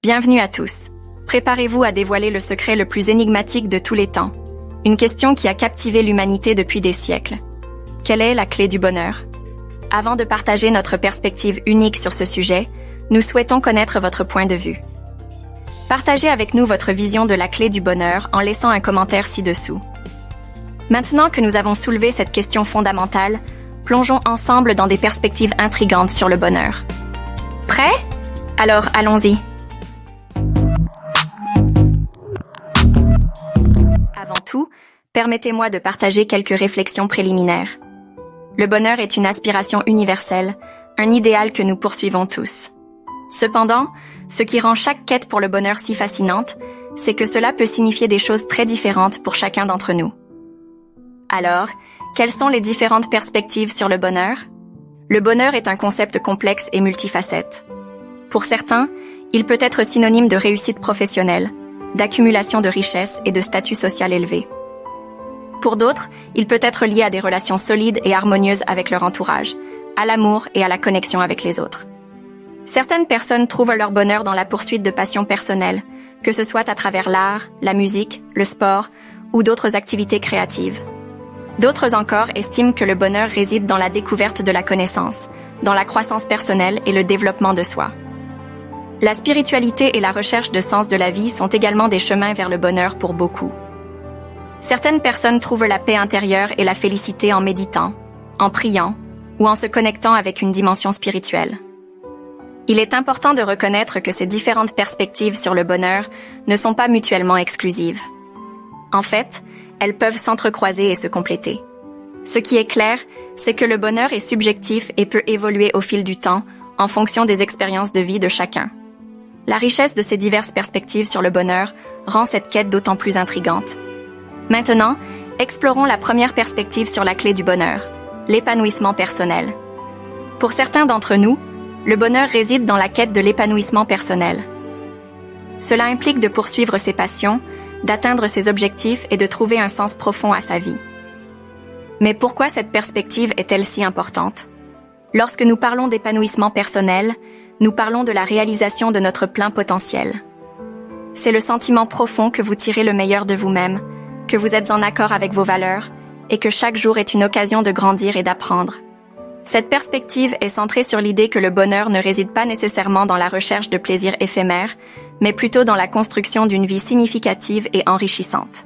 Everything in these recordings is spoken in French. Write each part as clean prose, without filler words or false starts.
Bienvenue à tous. Préparez-vous à dévoiler le secret le plus énigmatique de tous les temps. Une question qui a captivé l'humanité depuis des siècles. Quelle est la clé du bonheur? Avant de partager notre perspective unique sur ce sujet, nous souhaitons connaître votre point de vue. Partagez avec nous votre vision de la clé du bonheur en laissant un commentaire ci-dessous. Maintenant que nous avons soulevé cette question fondamentale, plongeons ensemble dans des perspectives intrigantes sur le bonheur. Prêts? Alors, allons-y. Avant tout, permettez-moi de partager quelques réflexions préliminaires. Le bonheur est une aspiration universelle, un idéal que nous poursuivons tous. Cependant, ce qui rend chaque quête pour le bonheur si fascinante, c'est que cela peut signifier des choses très différentes pour chacun d'entre nous. Alors, quelles sont les différentes perspectives sur le bonheur? Le bonheur est un concept complexe et multifacette. Pour certains, il peut être synonyme de réussite professionnelle, d'accumulation de richesses et de statut social élevé. Pour d'autres, il peut être lié à des relations solides et harmonieuses avec leur entourage, à l'amour et à la connexion avec les autres. Certaines personnes trouvent leur bonheur dans la poursuite de passions personnelles, que ce soit à travers l'art, la musique, le sport ou d'autres activités créatives. D'autres encore estiment que le bonheur réside dans la découverte de la connaissance, dans la croissance personnelle et le développement de soi. La spiritualité et la recherche de sens de la vie sont également des chemins vers le bonheur pour beaucoup. Certaines personnes trouvent la paix intérieure et la félicité en méditant, en priant ou en se connectant avec une dimension spirituelle. Il est important de reconnaître que ces différentes perspectives sur le bonheur ne sont pas mutuellement exclusives. En fait, elles peuvent s'entrecroiser et se compléter. Ce qui est clair, c'est que le bonheur est subjectif et peut évoluer au fil du temps en fonction des expériences de vie de chacun. La richesse de ces diverses perspectives sur le bonheur rend cette quête d'autant plus intrigante. Maintenant, explorons la première perspective sur la clé du bonheur, l'épanouissement personnel. Pour certains d'entre nous, le bonheur réside dans la quête de l'épanouissement personnel. Cela implique de poursuivre ses passions, d'atteindre ses objectifs et de trouver un sens profond à sa vie. Mais pourquoi cette perspective est-elle si importante? Lorsque nous parlons d'épanouissement personnel, nous parlons de la réalisation de notre plein potentiel. C'est le sentiment profond que vous tirez le meilleur de vous-même, que vous êtes en accord avec vos valeurs et que chaque jour est une occasion de grandir et d'apprendre. Cette perspective est centrée sur l'idée que le bonheur ne réside pas nécessairement dans la recherche de plaisirs éphémères, mais plutôt dans la construction d'une vie significative et enrichissante.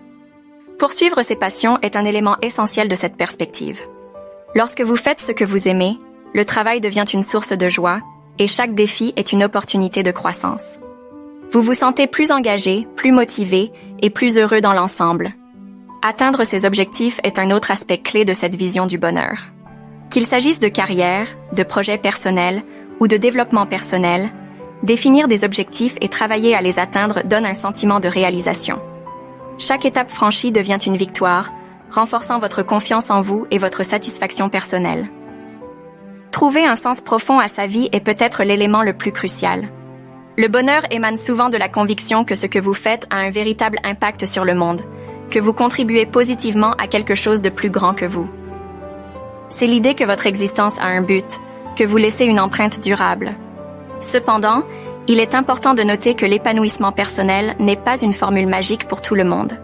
Poursuivre ses passions est un élément essentiel de cette perspective. Lorsque vous faites ce que vous aimez, le travail devient une source de joie et chaque défi est une opportunité de croissance. Vous vous sentez plus engagé, plus motivé et plus heureux dans l'ensemble. Atteindre ces objectifs est un autre aspect clé de cette vision du bonheur. Qu'il s'agisse de carrière, de projets personnels ou de développement personnel, définir des objectifs et travailler à les atteindre donne un sentiment de réalisation. Chaque étape franchie devient une victoire, renforçant votre confiance en vous et votre satisfaction personnelle. Trouver un sens profond à sa vie est peut-être l'élément le plus crucial. Le bonheur émane souvent de la conviction que ce que vous faites a un véritable impact sur le monde, que vous contribuez positivement à quelque chose de plus grand que vous. C'est l'idée que votre existence a un but, que vous laissez une empreinte durable. Cependant, il est important de noter que l'épanouissement personnel n'est pas une formule magique pour tout le monde.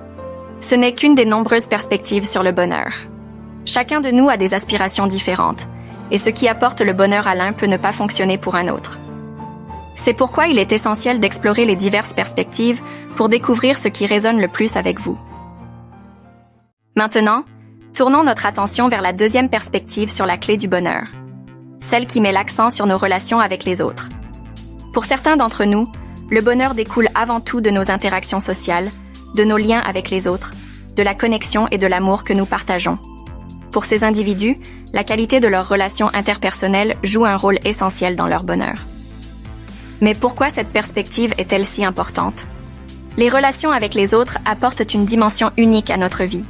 Ce n'est qu'une des nombreuses perspectives sur le bonheur. Chacun de nous a des aspirations différentes, et ce qui apporte le bonheur à l'un peut ne pas fonctionner pour un autre. C'est pourquoi il est essentiel d'explorer les diverses perspectives pour découvrir ce qui résonne le plus avec vous. Maintenant, tournons notre attention vers la deuxième perspective sur la clé du bonheur, celle qui met l'accent sur nos relations avec les autres. Pour certains d'entre nous, le bonheur découle avant tout de nos interactions sociales, de nos liens avec les autres, de la connexion et de l'amour que nous partageons. Pour ces individus, la qualité de leurs relations interpersonnelles joue un rôle essentiel dans leur bonheur. Mais pourquoi cette perspective est-elle si importante? Les relations avec les autres apportent une dimension unique à notre vie.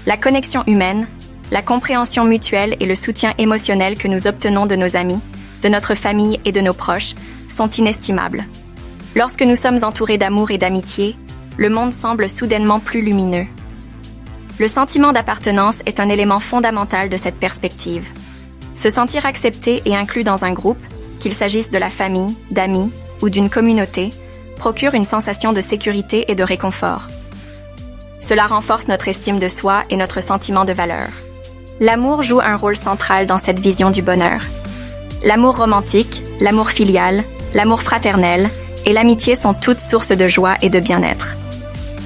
La connexion humaine, la compréhension mutuelle et le soutien émotionnel que nous obtenons de nos amis, de notre famille et de nos proches sont inestimables. Lorsque nous sommes entourés d'amour et d'amitié, le monde semble soudainement plus lumineux. Le sentiment d'appartenance est un élément fondamental de cette perspective. Se sentir accepté et inclus dans un groupe, qu'il s'agisse de la famille, d'amis ou d'une communauté, procure une sensation de sécurité et de réconfort. Cela renforce notre estime de soi et notre sentiment de valeur. L'amour joue un rôle central dans cette vision du bonheur. L'amour romantique, l'amour filial, l'amour fraternel et l'amitié sont toutes sources de joie et de bien-être.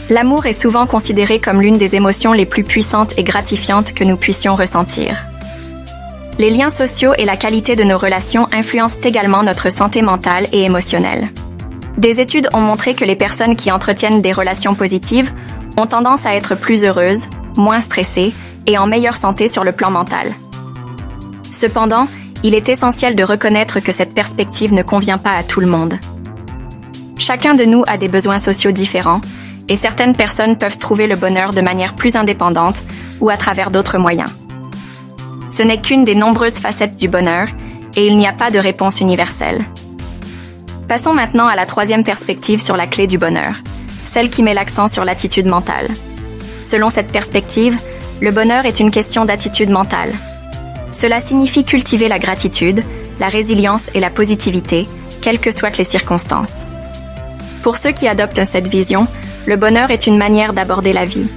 L'amour est souvent considéré comme l'une des émotions les plus puissantes et gratifiantes que nous puissions ressentir. Les liens sociaux et la qualité de nos relations influencent également notre santé mentale et émotionnelle. Des études ont montré que les personnes qui entretiennent des relations positives ont tendance à être plus heureuses, moins stressées et en meilleure santé sur le plan mental. Cependant, il est essentiel de reconnaître que cette perspective ne convient pas à tout le monde. Chacun de nous a des besoins sociaux différents et certaines personnes peuvent trouver le bonheur de manière plus indépendante ou à travers d'autres moyens. Ce n'est qu'une des nombreuses facettes du bonheur et il n'y a pas de réponse universelle. Passons maintenant à la troisième perspective sur la clé du bonheur, celle qui met l'accent sur l'attitude mentale. Selon cette perspective, le bonheur est une question d'attitude mentale. Cela signifie cultiver la gratitude, la résilience et la positivité, quelles que soient les circonstances. Pour ceux qui adoptent cette vision, le bonheur est une manière d'aborder la vie,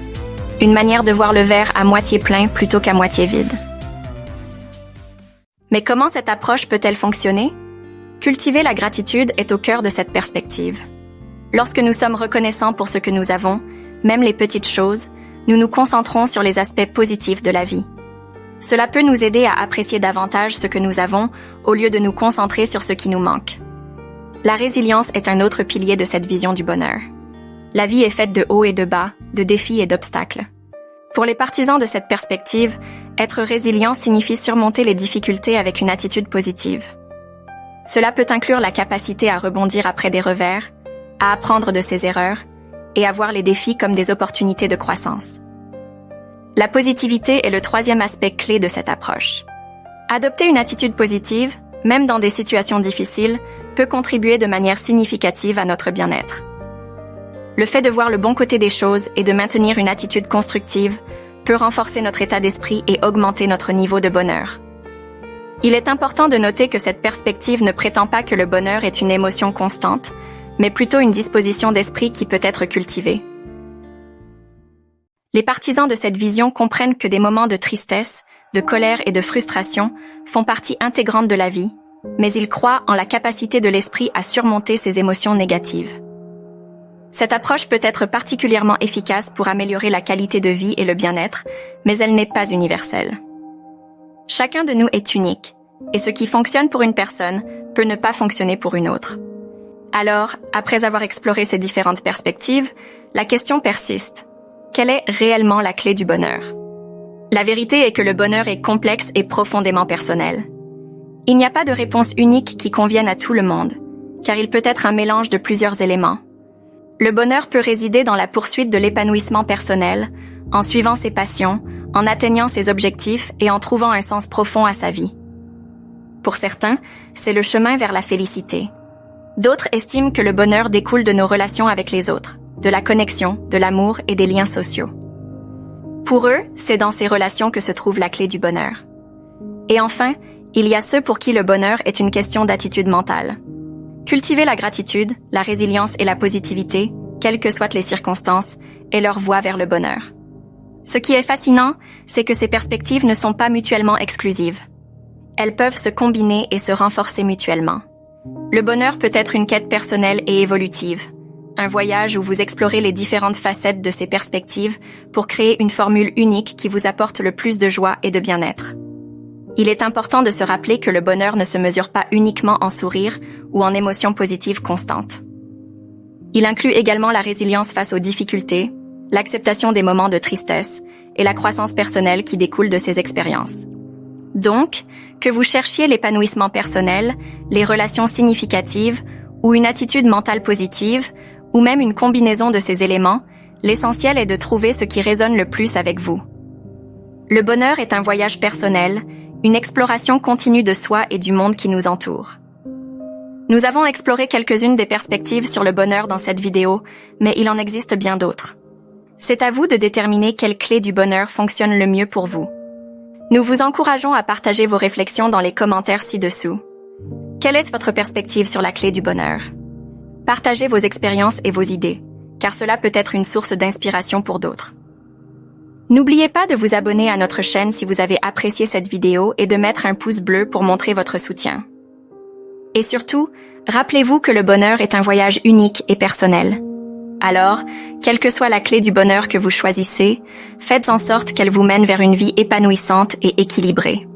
une manière de voir le verre à moitié plein plutôt qu'à moitié vide. Mais comment cette approche peut-elle fonctionner? Cultiver la gratitude est au cœur de cette perspective. Lorsque nous sommes reconnaissants pour ce que nous avons, même les petites choses, nous nous concentrons sur les aspects positifs de la vie. Cela peut nous aider à apprécier davantage ce que nous avons au lieu de nous concentrer sur ce qui nous manque. La résilience est un autre pilier de cette vision du bonheur. La vie est faite de hauts et de bas, de défis et d'obstacles. Pour les partisans de cette perspective, être résilient signifie surmonter les difficultés avec une attitude positive. Cela peut inclure la capacité à rebondir après des revers, à apprendre de ses erreurs et à voir les défis comme des opportunités de croissance. La positivité est le troisième aspect clé de cette approche. Adopter une attitude positive, même dans des situations difficiles, peut contribuer de manière significative à notre bien-être. Le fait de voir le bon côté des choses et de maintenir une attitude constructive peut renforcer notre état d'esprit et augmenter notre niveau de bonheur. Il est important de noter que cette perspective ne prétend pas que le bonheur est une émotion constante, mais plutôt une disposition d'esprit qui peut être cultivée. Les partisans de cette vision comprennent que des moments de tristesse, de colère et de frustration font partie intégrante de la vie, mais ils croient en la capacité de l'esprit à surmonter ces émotions négatives. Cette approche peut être particulièrement efficace pour améliorer la qualité de vie et le bien-être, mais elle n'est pas universelle. Chacun de nous est unique, et ce qui fonctionne pour une personne peut ne pas fonctionner pour une autre. Alors, après avoir exploré ces différentes perspectives, la question persiste. Quelle est réellement la clé du bonheur? La vérité est que le bonheur est complexe et profondément personnel. Il n'y a pas de réponse unique qui convienne à tout le monde, car il peut être un mélange de plusieurs éléments. Le bonheur peut résider dans la poursuite de l'épanouissement personnel, en suivant ses passions, en atteignant ses objectifs et en trouvant un sens profond à sa vie. Pour certains, c'est le chemin vers la félicité. D'autres estiment que le bonheur découle de nos relations avec les autres, de la connexion, de l'amour et des liens sociaux. Pour eux, c'est dans ces relations que se trouve la clé du bonheur. Et enfin, il y a ceux pour qui le bonheur est une question d'attitude mentale. Cultiver la gratitude, la résilience et la positivité, quelles que soient les circonstances, est leur voie vers le bonheur. Ce qui est fascinant, c'est que ces perspectives ne sont pas mutuellement exclusives. Elles peuvent se combiner et se renforcer mutuellement. Le bonheur peut être une quête personnelle et évolutive, un voyage où vous explorez les différentes facettes de ces perspectives pour créer une formule unique qui vous apporte le plus de joie et de bien-être. Il est important de se rappeler que le bonheur ne se mesure pas uniquement en sourires ou en émotions positives constantes. Il inclut également la résilience face aux difficultés, l'acceptation des moments de tristesse et la croissance personnelle qui découle de ces expériences. Donc, que vous cherchiez l'épanouissement personnel, les relations significatives ou une attitude mentale positive, ou même une combinaison de ces éléments, l'essentiel est de trouver ce qui résonne le plus avec vous. Le bonheur est un voyage personnel, une exploration continue de soi et du monde qui nous entoure. Nous avons exploré quelques-unes des perspectives sur le bonheur dans cette vidéo, mais il en existe bien d'autres. C'est à vous de déterminer quelle clé du bonheur fonctionne le mieux pour vous. Nous vous encourageons à partager vos réflexions dans les commentaires ci-dessous. Quelle est votre perspective sur la clé du bonheur? Partagez vos expériences et vos idées, car cela peut être une source d'inspiration pour d'autres. N'oubliez pas de vous abonner à notre chaîne si vous avez apprécié cette vidéo et de mettre un pouce bleu pour montrer votre soutien. Et surtout, rappelez-vous que le bonheur est un voyage unique et personnel. Alors, quelle que soit la clé du bonheur que vous choisissez, faites en sorte qu'elle vous mène vers une vie épanouissante et équilibrée.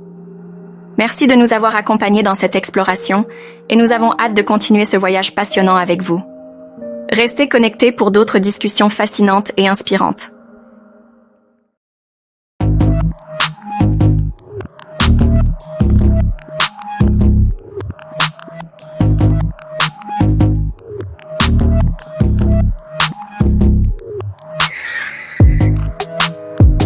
Merci de nous avoir accompagnés dans cette exploration et nous avons hâte de continuer ce voyage passionnant avec vous. Restez connectés pour d'autres discussions fascinantes et inspirantes.